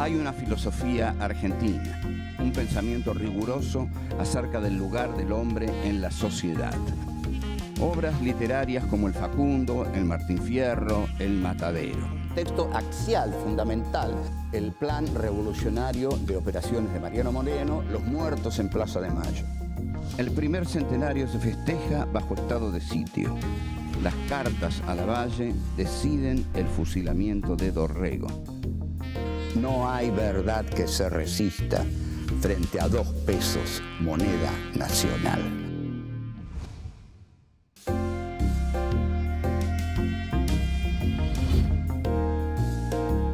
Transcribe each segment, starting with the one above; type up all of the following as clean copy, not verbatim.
Hay una filosofía argentina, un pensamiento riguroso acerca del lugar del hombre en la sociedad. Obras literarias como El Facundo, El Martín Fierro, El Matadero. Texto axial, fundamental, el plan revolucionario de operaciones de Mariano Moreno, Los muertos en Plaza de Mayo. El primer centenario se festeja bajo estado de sitio. Las cartas a Lavalle deciden el fusilamiento de Dorrego. No hay verdad que se resista frente a 2 pesos, moneda nacional.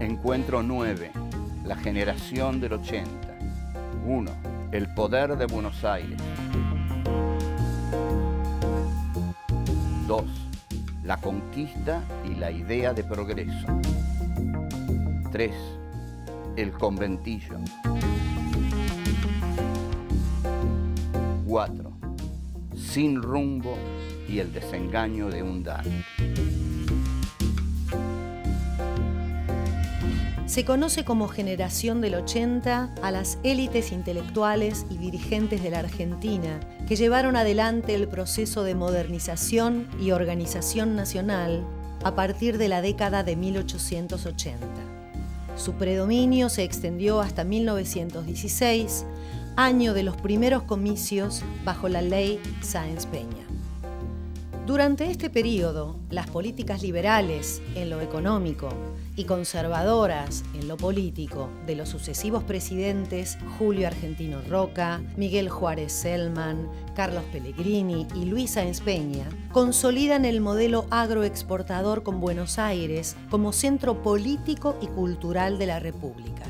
Encuentro 9. La generación del 80. 1. El poder de Buenos Aires. 2. La conquista y la idea de progreso. 3. El conventillo. 4. Sin rumbo y el desengaño de un Dante. Se conoce como generación del 80 a las élites intelectuales y dirigentes de la Argentina que llevaron adelante el proceso de modernización y organización nacional a partir de la década de 1880. Su predominio se extendió hasta 1916, año de los primeros comicios bajo la ley Sáenz Peña. Durante este periodo, las políticas liberales en lo económico y conservadoras en lo político de los sucesivos presidentes Julio Argentino Roca, Miguel Juárez Celman, Carlos Pellegrini y Luis Sáenz Peña consolidan el modelo agroexportador con Buenos Aires como centro político y cultural de la República.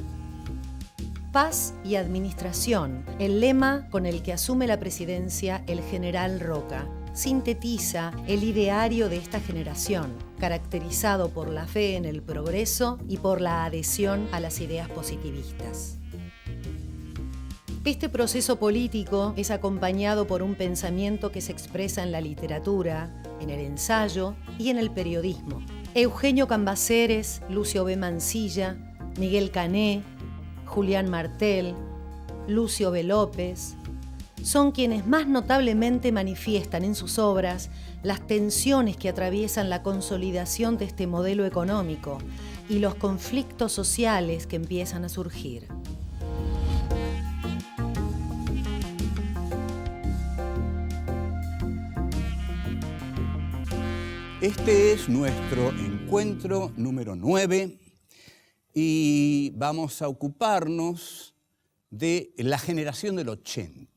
Paz y administración, el lema con el que asume la presidencia el general Roca, sintetiza el ideario de esta generación, caracterizado por la fe en el progreso y por la adhesión a las ideas positivistas. Este proceso político es acompañado por un pensamiento que se expresa en la literatura, en el ensayo y en el periodismo. Eugenio Cambaceres, Lucio B. Mansilla, Miguel Cané, Julián Martel, Lucio B. López, son quienes más notablemente manifiestan en sus obras las tensiones que atraviesan la consolidación de este modelo económico y los conflictos sociales que empiezan a surgir. Este es nuestro encuentro número 9 y vamos a ocuparnos de la generación del 80.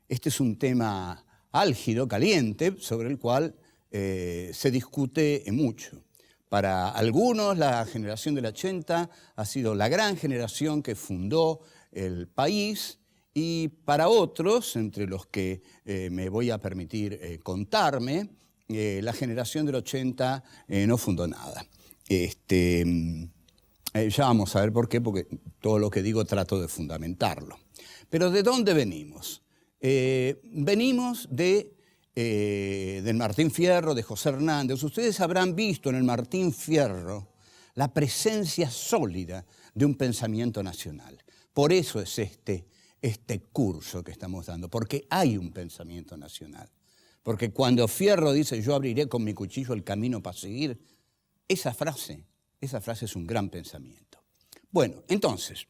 Este es un tema álgido, caliente, sobre el cual se discute mucho. Para algunos, la generación del 80 ha sido la gran generación que fundó el país, y para otros, entre los que me voy a permitir contarme, la generación del 80 no fundó nada. Ya vamos a ver por qué, porque todo lo que digo trato de fundamentarlo. Pero ¿de dónde venimos? Venimos del Martín Fierro, de José Hernández. Ustedes habrán visto en el Martín Fierro la presencia sólida de un pensamiento nacional. Por eso es este curso que estamos dando, porque hay un pensamiento nacional. Porque cuando Fierro dice yo abriré con mi cuchillo el camino para seguir, esa frase es un gran pensamiento. Bueno, entonces,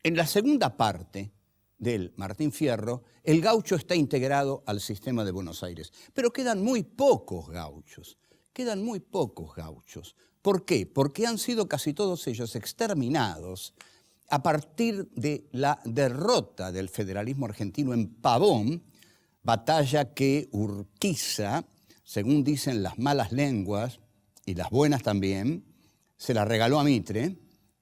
en la segunda parte del Martín Fierro, el gaucho está integrado al sistema de Buenos Aires. Pero quedan muy pocos gauchos. ¿Por qué? Porque han sido casi todos ellos exterminados a partir de la derrota del federalismo argentino en Pavón, batalla que Urquiza, según dicen las malas lenguas y las buenas también, se la regaló a Mitre.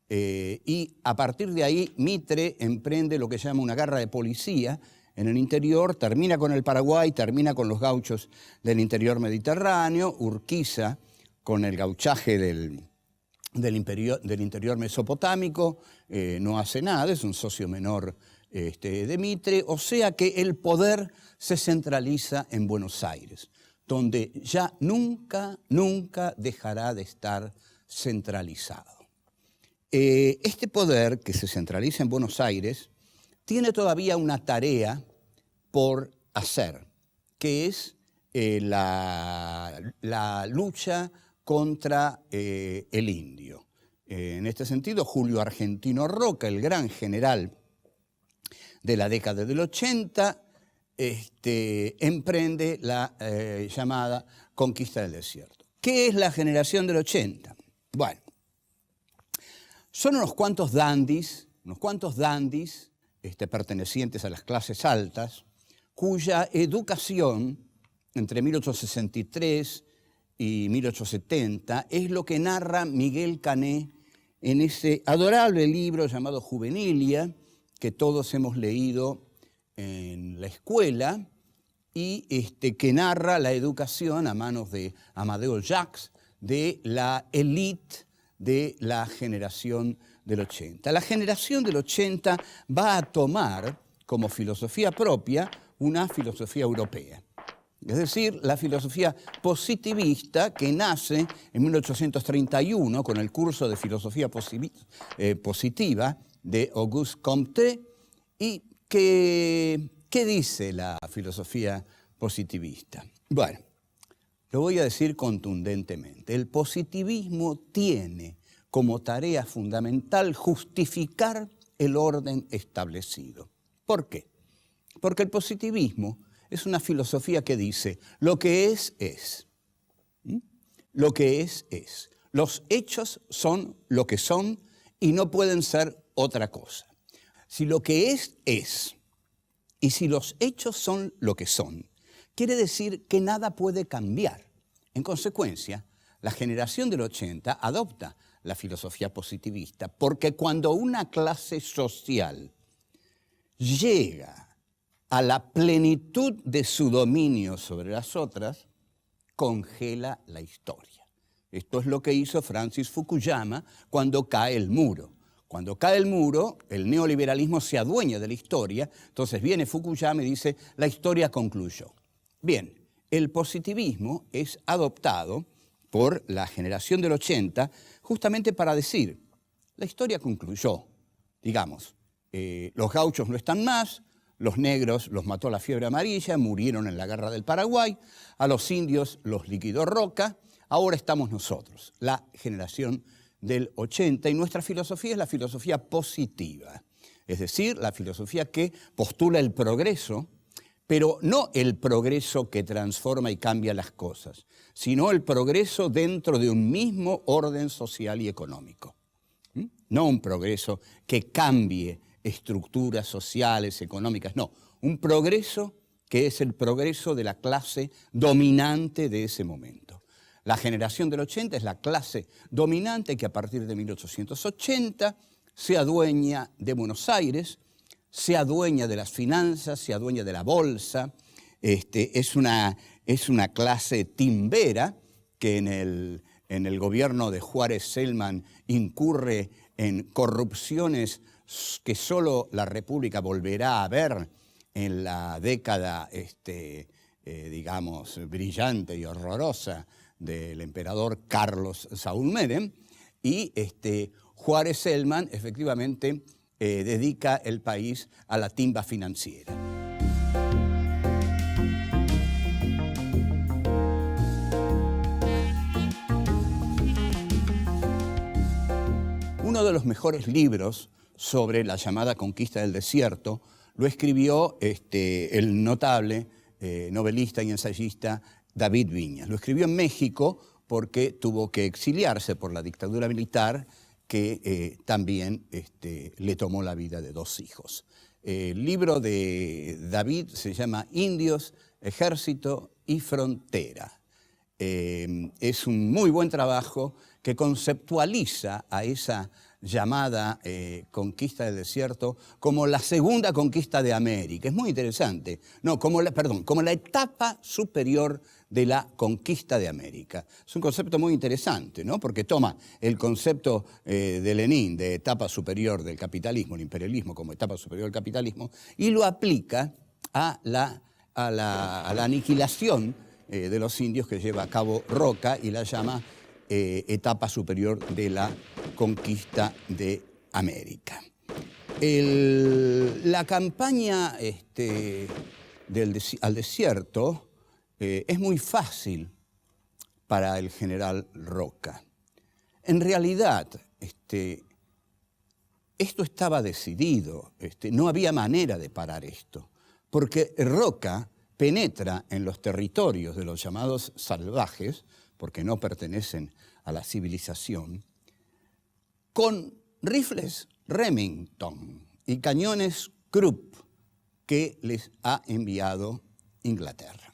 Y a partir de ahí Mitre emprende lo que se llama una guerra de policía en el interior, termina con el Paraguay, termina con los gauchos del interior mediterráneo, Urquiza con el gauchaje del interior mesopotámico, no hace nada, es un socio menor de Mitre, o sea que el poder se centraliza en Buenos Aires, donde ya nunca dejará de estar centralizado. Este poder, que se centraliza en Buenos Aires, tiene todavía una tarea por hacer, que es la lucha contra el indio. En este sentido, Julio Argentino Roca, el gran general de la década del 80, emprende la llamada conquista del desierto. ¿Qué es la generación del 80? Bueno, son unos cuantos dandis pertenecientes a las clases altas, cuya educación entre 1863 y 1870 es lo que narra Miguel Cané en ese adorable libro llamado Juvenilia, que todos hemos leído en la escuela, y que narra la educación a manos de Amadeo Jacques de la élite de la generación del 80. La generación del 80 va a tomar como filosofía propia una filosofía europea. Es decir, la filosofía positivista que nace en 1831 con el curso de filosofía positiva de Auguste Comte. ¿Y qué dice la filosofía positivista? Bueno, lo voy a decir contundentemente. El positivismo tiene como tarea fundamental justificar el orden establecido. ¿Por qué? Porque el positivismo es una filosofía que dice, lo que es, es. Lo que es, es. Los hechos son lo que son y no pueden ser otra cosa. Si lo que es, es. Y si los hechos son lo que son, quiere decir que nada puede cambiar. En consecuencia, la generación del 80 adopta la filosofía positivista porque cuando una clase social llega a la plenitud de su dominio sobre las otras, congela la historia. Esto es lo que hizo Francis Fukuyama cuando cae el muro. Cuando cae el muro, el neoliberalismo se adueña de la historia, entonces viene Fukuyama y dice, la historia concluyó. Bien, el positivismo es adoptado por la generación del 80 justamente para decir, la historia concluyó, digamos, los gauchos no están más, los negros los mató la fiebre amarilla, murieron en la guerra del Paraguay, a los indios los liquidó Roca, ahora estamos nosotros, la generación del 80, y nuestra filosofía es la filosofía positiva, es decir, la filosofía que postula el progreso, pero no el progreso que transforma y cambia las cosas, sino el progreso dentro de un mismo orden social y económico. No un progreso que cambie estructuras sociales, económicas, no, un progreso que es el progreso de la clase dominante de ese momento. La generación del 80 es la clase dominante que a partir de 1880 se adueña de Buenos Aires, se adueña de las finanzas, se adueña de la bolsa. Es una clase timbera que en el gobierno de Juárez Selman incurre en corrupciones que solo la República volverá a ver en la década, digamos, brillante y horrorosa del emperador Carlos Saúl Menem, y Juárez Selman efectivamente dedica el país a la timba financiera. Uno de los mejores libros sobre la llamada conquista del desierto lo escribió el notable novelista y ensayista David Viñas. Lo escribió en México porque tuvo que exiliarse por la dictadura militar que también le tomó la vida de 2 hijos. El libro de David se llama Indios, Ejército y Frontera. Es un muy buen trabajo que conceptualiza a esa llamada conquista del desierto como la segunda conquista de América. Es muy interesante. No, como la etapa superior de la conquista de América. Es un concepto muy interesante, ¿no? Porque toma el concepto de Lenin de etapa superior del capitalismo, el imperialismo como etapa superior del capitalismo, y lo aplica a la aniquilación de los indios que lleva a cabo Roca y la llama etapa superior de la conquista de América. La campaña al desierto es muy fácil para el general Roca. En realidad, esto estaba decidido, no había manera de parar esto, porque Roca penetra en los territorios de los llamados salvajes, porque no pertenecen a la civilización, con rifles Remington y cañones Krupp que les ha enviado Inglaterra.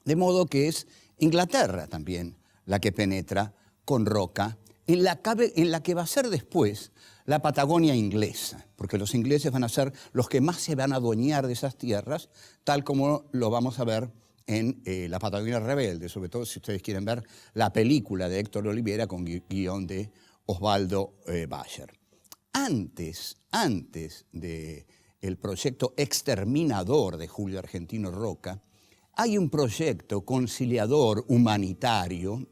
De modo que es Inglaterra también la que penetra con Roca en la que va a ser después la Patagonia inglesa, porque los ingleses van a ser los que más se van a adueñar de esas tierras, tal como lo vamos a ver en La Patagonia Rebelde, sobre todo si ustedes quieren ver la película de Héctor Oliveira con guión de Osvaldo Bayer. Antes del proyecto exterminador de Julio Argentino Roca, hay un proyecto conciliador humanitario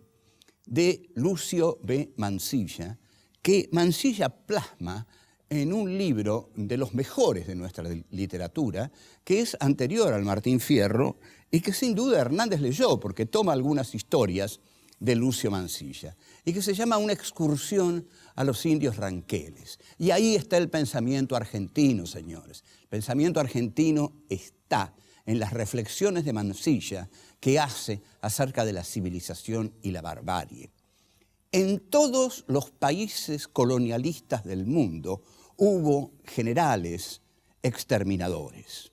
de Lucio B. Mansilla, que Mansilla plasma en un libro de los mejores de nuestra literatura, que es anterior al Martín Fierro y que sin duda Hernández leyó porque toma algunas historias de Lucio Mansilla, y que se llama Una excursión a los indios ranqueles. Y ahí está el pensamiento argentino, señores. El pensamiento argentino está en las reflexiones de Mansilla que hace acerca de la civilización y la barbarie. En todos los países colonialistas del mundo hubo generales exterminadores.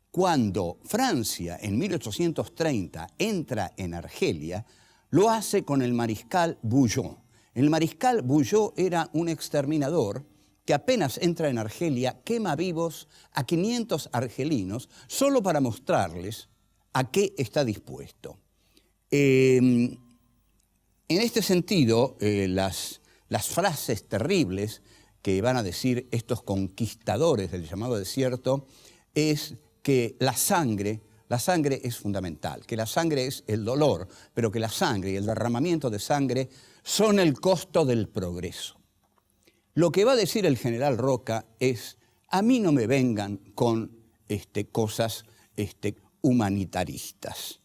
Cuando Francia, en 1830, entra en Argelia, lo hace con el mariscal Bugeaud. El mariscal Bugeaud era un exterminador que apenas entra en Argelia, quema vivos a 500 argelinos solo para mostrarles a qué está dispuesto. En este sentido, las frases terribles que van a decir estos conquistadores del llamado desierto es que la sangre es fundamental, que la sangre es el dolor, pero que la sangre y el derramamiento de sangre son el costo del progreso. Lo que va a decir el general Roca es: a mí no me vengan con cosas humanitaristas.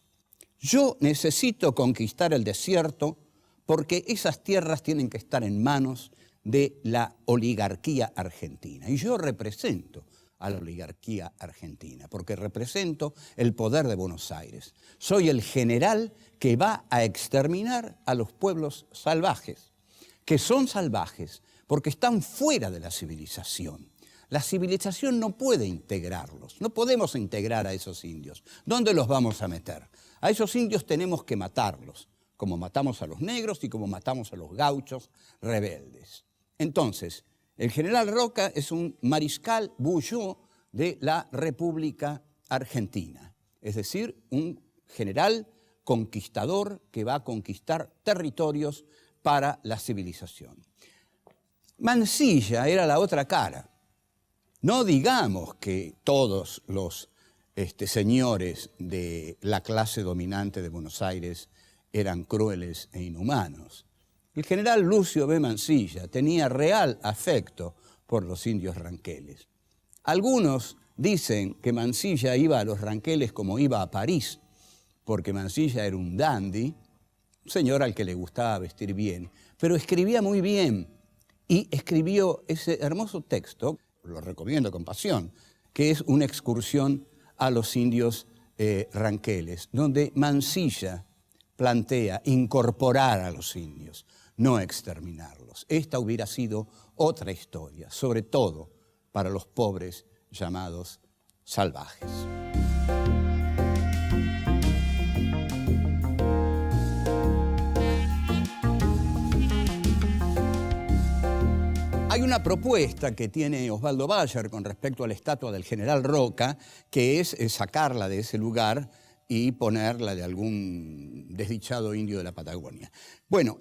Yo necesito conquistar el desierto porque esas tierras tienen que estar en manos de la oligarquía argentina. Y yo represento a la oligarquía argentina, porque represento el poder de Buenos Aires. Soy el general que va a exterminar a los pueblos salvajes, que son salvajes porque están fuera de la civilización. La civilización no puede integrarlos, no podemos integrar a esos indios. ¿Dónde los vamos a meter? A esos indios tenemos que matarlos, como matamos a los negros y como matamos a los gauchos rebeldes. Entonces, el general Roca es un mariscal Bugeaud de la República Argentina, es decir, un general conquistador que va a conquistar territorios para la civilización. Mansilla era la otra cara. No digamos que todos los señores de la clase dominante de Buenos Aires eran crueles e inhumanos. El general Lucio B. Mansilla tenía real afecto por los indios ranqueles. Algunos dicen que Mansilla iba a los ranqueles como iba a París, porque Mansilla era un dandy, un señor al que le gustaba vestir bien, pero escribía muy bien y escribió ese hermoso texto, lo recomiendo con pasión, que es Una excursión a los indios ranqueles, donde Mansilla plantea incorporar a los indios, no exterminarlos. Esta hubiera sido otra historia, sobre todo para los pobres llamados salvajes. Hay una propuesta que tiene Osvaldo Bayer con respecto a la estatua del general Roca, que es sacarla de ese lugar y ponerla de algún desdichado indio de la Patagonia. Bueno,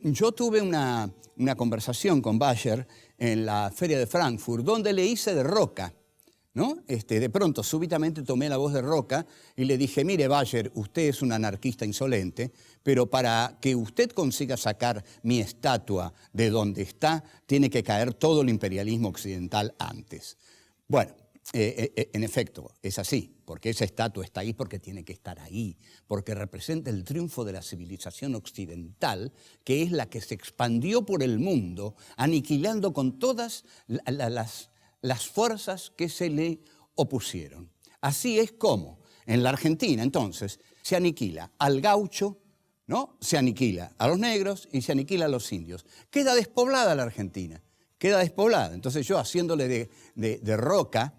yo tuve una conversación con Bayer en la Feria de Frankfurt, donde le hice de Roca, ¿no? De pronto, súbitamente tomé la voz de Roca y le dije, mire, Bayer, usted es un anarquista insolente, pero para que usted consiga sacar mi estatua de donde está, tiene que caer todo el imperialismo occidental antes. Bueno, en efecto, es así, porque esa estatua está ahí porque tiene que estar ahí, porque representa el triunfo de la civilización occidental, que es la que se expandió por el mundo, aniquilando con todas las fuerzas que se le opusieron. Así es como en la Argentina, entonces, se aniquila al gaucho, ¿no? Se aniquila a los negros y se aniquila a los indios. Queda despoblada la Argentina, queda despoblada. Entonces yo, haciéndole de Roca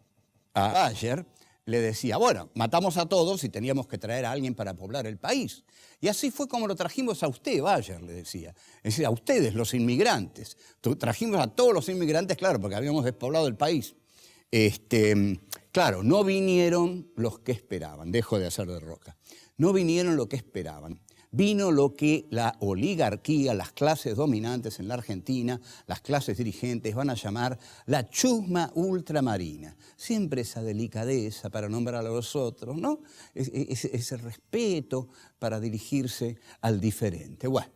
a Bayer, le decía, bueno, matamos a todos y teníamos que traer a alguien para poblar el país. Y así fue como lo trajimos a usted, Bayer, le decía. Es decir, a ustedes, los inmigrantes. Trajimos a todos los inmigrantes, claro, porque habíamos despoblado el país. Claro, no vinieron los que esperaban, dejo de hacer de Roca. No vinieron lo que esperaban. Vino lo que la oligarquía, las clases dominantes en la Argentina, las clases dirigentes van a llamar la chusma ultramarina. Siempre esa delicadeza para nombrar a los otros, ¿no? Ese respeto para dirigirse al diferente. Bueno,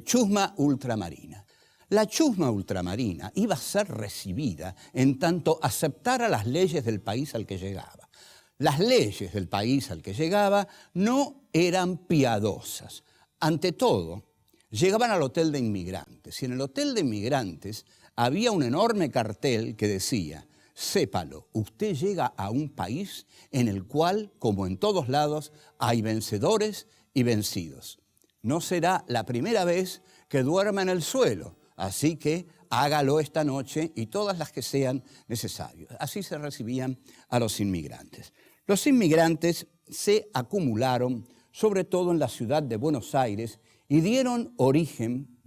chusma ultramarina. La chusma ultramarina iba a ser recibida en tanto aceptara las leyes del país al que llegaba. Las leyes del país al que llegaba no eran piadosas. Ante todo, llegaban al hotel de inmigrantes. Y en el hotel de inmigrantes había un enorme cartel que decía, sépalo, usted llega a un país en el cual, como en todos lados, hay vencedores y vencidos. No será la primera vez que duerma en el suelo, así que hágalo esta noche y todas las que sean necesarias. Así se recibían a los inmigrantes. Los inmigrantes se acumularon, sobre todo en la ciudad de Buenos Aires, y dieron origen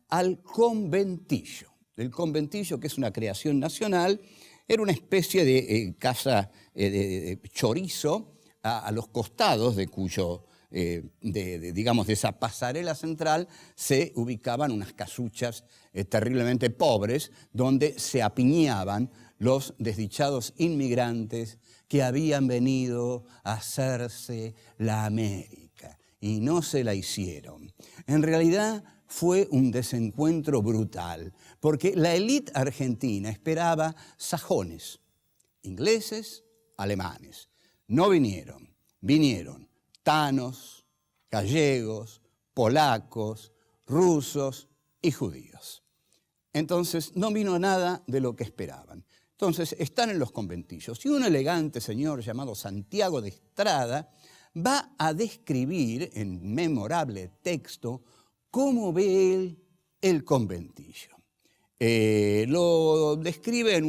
al conventillo. El conventillo, que es una creación nacional, era una especie de casa de chorizo a los costados de cuyo, digamos, de esa pasarela central se ubicaban unas casuchas terriblemente pobres donde se apiñaban los desdichados inmigrantes que habían venido a hacerse la América y no se la hicieron. En realidad fue un desencuentro brutal, porque la élite argentina esperaba sajones, ingleses, alemanes. No vinieron, vinieron tanos, gallegos, polacos, rusos y judíos. Entonces no vino nada de lo que esperaban. Entonces están en los conventillos y un elegante señor llamado Santiago de Estrada va a describir en memorable texto cómo ve él el conventillo. Lo describe en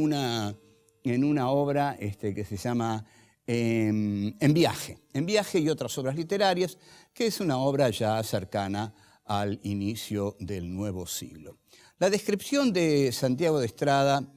una obra que se llama En viaje y otras obras literarias, que es una obra ya cercana al inicio del nuevo siglo. La descripción de Santiago de Estrada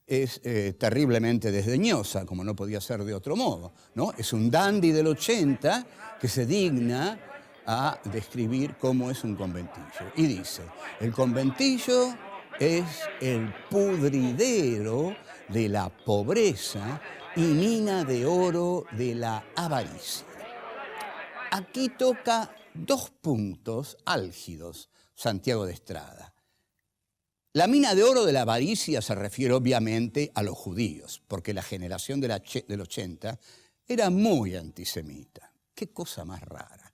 es terriblemente desdeñosa, como no podía ser de otro modo, ¿no? Es un dandy del 80 que se digna a describir cómo es un conventillo. Y dice, el conventillo es el pudridero de la pobreza y mina de oro de la avaricia. Aquí toca dos puntos álgidos Santiago de Estrada. La mina de oro de la avaricia se refiere obviamente a los judíos, porque la generación del 80 era muy antisemita. Qué cosa más rara.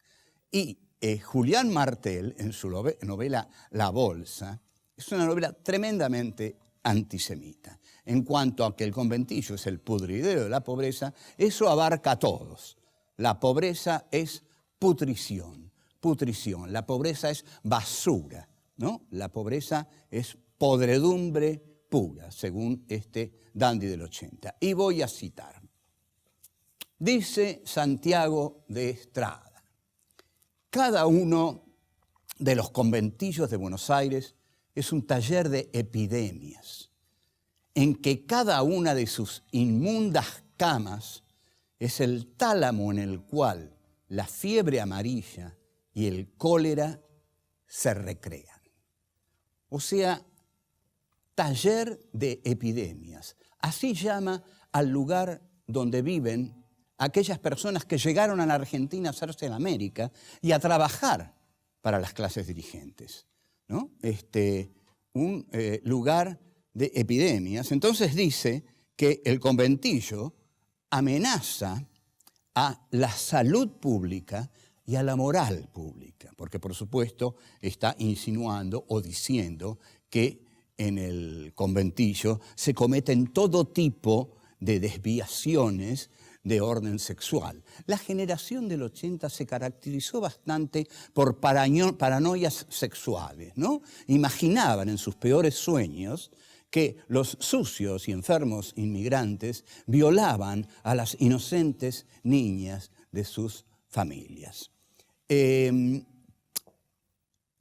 Y Julián Martel, en su novela La Bolsa, es una novela tremendamente antisemita. En cuanto a que el conventillo es el pudridero de la pobreza, eso abarca a todos. La pobreza es putrición. La pobreza es basura, ¿no? La pobreza es podredumbre pura, según este dandy del 80. Y voy a citar. Dice Santiago de Estrada, cada uno de los conventillos de Buenos Aires es un taller de epidemias, en que cada una de sus inmundas camas es el tálamo en el cual la fiebre amarilla y el cólera se recrean. O sea, taller de epidemias. Así llama al lugar donde viven aquellas personas que llegaron a la Argentina a hacerse en América y a trabajar para las clases dirigentes, ¿no? Un lugar de epidemias. Entonces dice que el conventillo amenaza a la salud pública y a la moral pública, porque por supuesto está insinuando o diciendo que en el conventillo se cometen todo tipo de desviaciones de orden sexual. La generación del 80 se caracterizó bastante por paranoias sexuales, ¿no? Imaginaban en sus peores sueños que los sucios y enfermos inmigrantes violaban a las inocentes niñas de sus familias.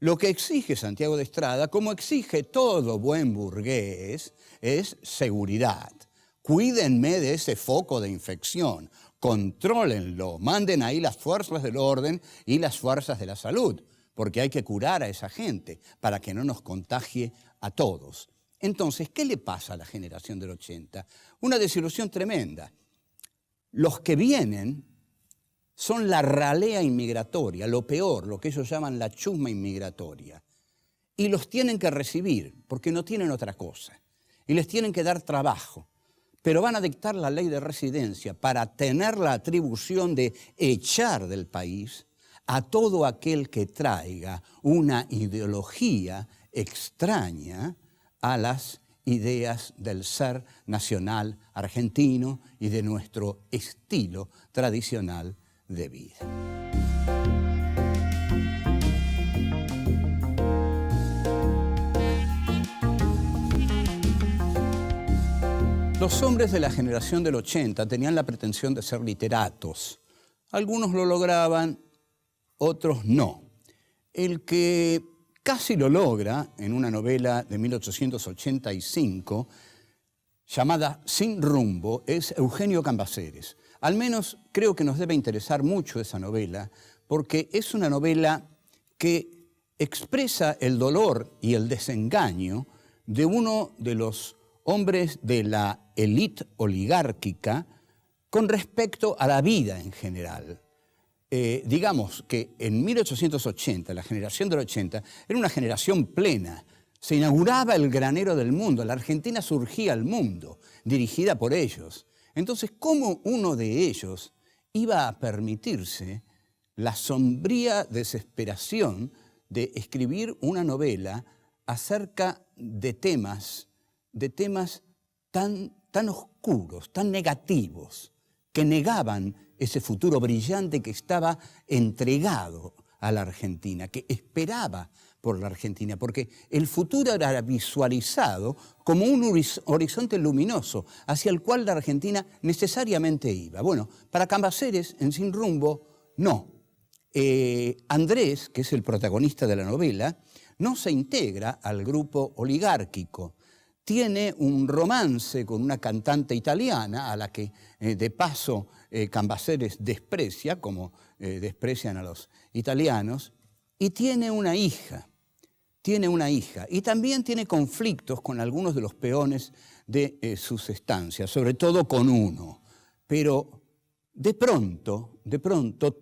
Lo que exige Santiago de Estrada, como exige todo buen burgués, es seguridad. Cuídenme de ese foco de infección, contrólenlo, manden ahí las fuerzas del orden y las fuerzas de la salud, porque hay que curar a esa gente para que no nos contagie a todos. Entonces, ¿qué le pasa a la generación del 80? Una desilusión tremenda. Los que vienen son la ralea inmigratoria, lo peor, lo que ellos llaman la chusma inmigratoria. Y los tienen que recibir, porque no tienen otra cosa. Y les tienen que dar trabajo. Pero van a dictar la ley de residencia para tener la atribución de echar del país a todo aquel que traiga una ideología extraña a las ideas del ser nacional argentino y de nuestro estilo tradicional de vida. Los hombres de la generación del 80 tenían la pretensión de ser literatos. Algunos lo lograban, otros no. El que casi lo logra en una novela de 1885 llamada Sin rumbo es Eugenio Cambaceres. Al menos creo que nos debe interesar mucho esa novela porque es una novela que expresa el dolor y el desengaño de uno de los hombres de la élite oligárquica con respecto a la vida en general. Digamos que en 1880, la generación del 80, era una generación plena. Se inauguraba el granero del mundo, la Argentina surgía al mundo, dirigida por ellos. Entonces, ¿cómo uno de ellos iba a permitirse la sombría desesperación de escribir una novela acerca de temas tan oscuros, tan negativos, que negaban ese futuro brillante que estaba entregado a la Argentina, que esperaba por la Argentina, porque el futuro era visualizado como un horizonte luminoso hacia el cual la Argentina necesariamente iba. Bueno, para Cambaceres, en Sin rumbo, no. Andrés, que es el protagonista de la novela, no se integra al grupo oligárquico. Tiene un romance con una cantante italiana a la que, de paso, Cambaceres desprecia, como desprecian a los italianos, y tiene una hija. Y también tiene conflictos con algunos de los peones de sus estancias, sobre todo con uno. Pero de pronto,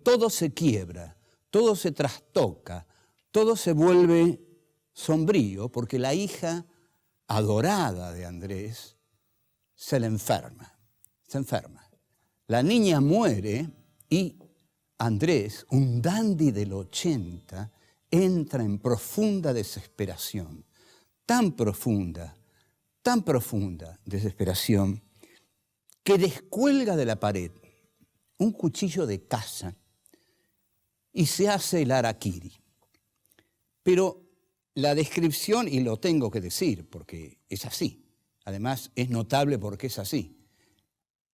todo se quiebra, todo se trastoca, todo se vuelve sombrío, porque la hija adorada de Andrés se enferma. La niña muere y Andrés, un dandy del 80, entra en profunda desesperación, tan profunda desesperación, que descuelga de la pared un cuchillo de caza y se hace el harakiri. Pero la descripción, y lo tengo que decir porque es así, además es notable porque es así,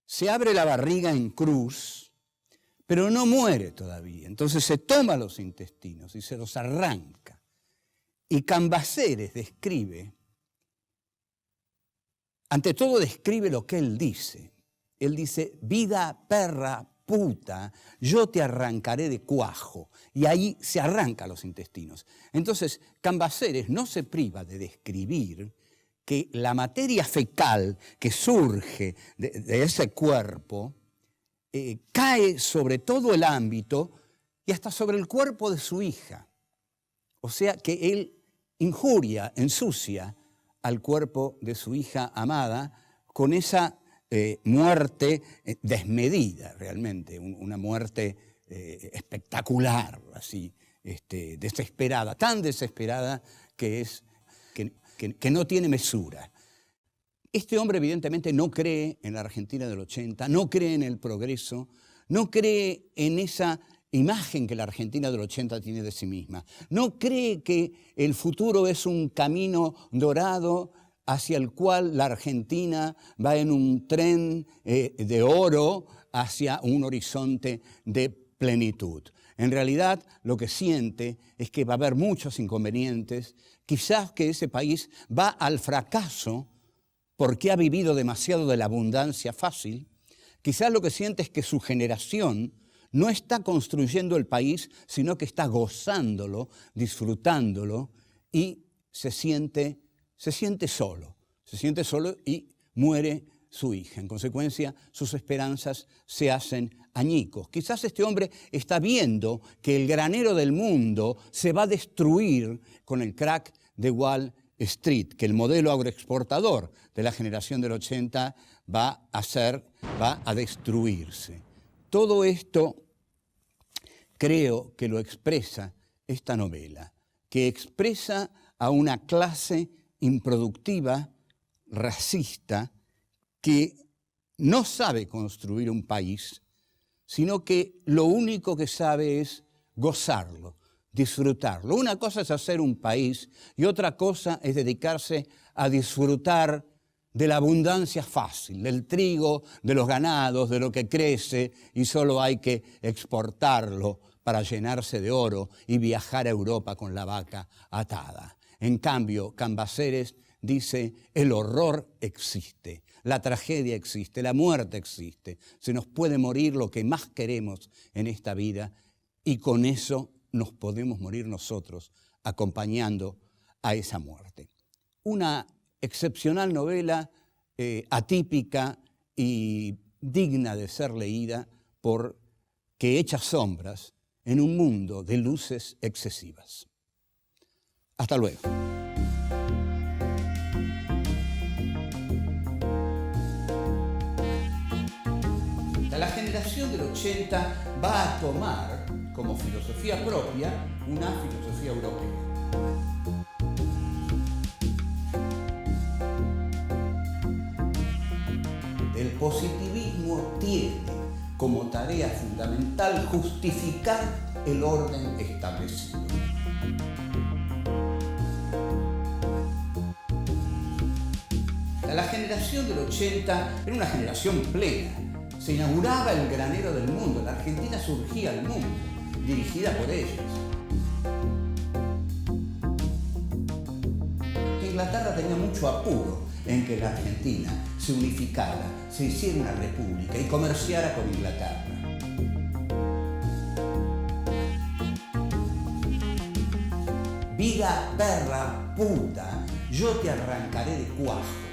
se abre la barriga en cruz, pero no muere todavía. Entonces se toma los intestinos y se los arranca. Y Cambaceres describe, ante todo describe lo que él dice. Él dice, vida, perra, puta, yo te arrancaré de cuajo. Y ahí se arranca los intestinos. Entonces Cambaceres no se priva de describir que la materia fecal que surge de ese cuerpo cae sobre todo el ámbito y hasta sobre el cuerpo de su hija. O sea que él injuria, ensucia al cuerpo de su hija amada con esa muerte desmedida, realmente, una muerte espectacular, así, desesperada, tan desesperada que no tiene mesura. Este hombre evidentemente no cree en la Argentina del 80, no cree en el progreso, no cree en esa imagen que la Argentina del 80 tiene de sí misma. No cree que el futuro es un camino dorado hacia el cual la Argentina va en un tren de oro hacia un horizonte de plenitud. En realidad, lo que siente es que va a haber muchos inconvenientes, quizás que ese país va al fracaso porque ha vivido demasiado de la abundancia fácil. Quizás lo que siente es que su generación no está construyendo el país, sino que está gozándolo, disfrutándolo y se siente solo y muere su hija. En consecuencia, sus esperanzas se hacen añicos. Quizás este hombre está viendo que el granero del mundo se va a destruir con el crack de Wall Street, que el modelo agroexportador de la generación del 80 va a destruirse. Todo esto creo que lo expresa esta novela, que expresa a una clase improductiva, racista, que no sabe construir un país, sino que lo único que sabe es gozarlo, disfrutarlo. Una cosa es hacer un país y otra cosa es dedicarse a disfrutar de la abundancia fácil, del trigo, de los ganados, de lo que crece y solo hay que exportarlo para llenarse de oro y viajar a Europa con la vaca atada. En cambio, Cambaceres dice, el horror existe, la tragedia existe, la muerte existe. Se nos puede morir lo que más queremos en esta vida y con eso nos podemos morir nosotros acompañando a esa muerte. Una excepcional novela atípica y digna de ser leída porque echa sombras en un mundo de luces excesivas. Hasta luego. La generación del 80 va a tomar como filosofía propia una filosofía europea. El positivismo tiene como tarea fundamental justificar el orden establecido. La generación del 80 era una generación plena. Se inauguraba el granero del mundo. La Argentina surgía al mundo, dirigida por ellos. Inglaterra tenía mucho apuro en que la Argentina se unificara, se hiciera una república y comerciara con Inglaterra. Vida, perra, puta, yo te arrancaré de cuajo.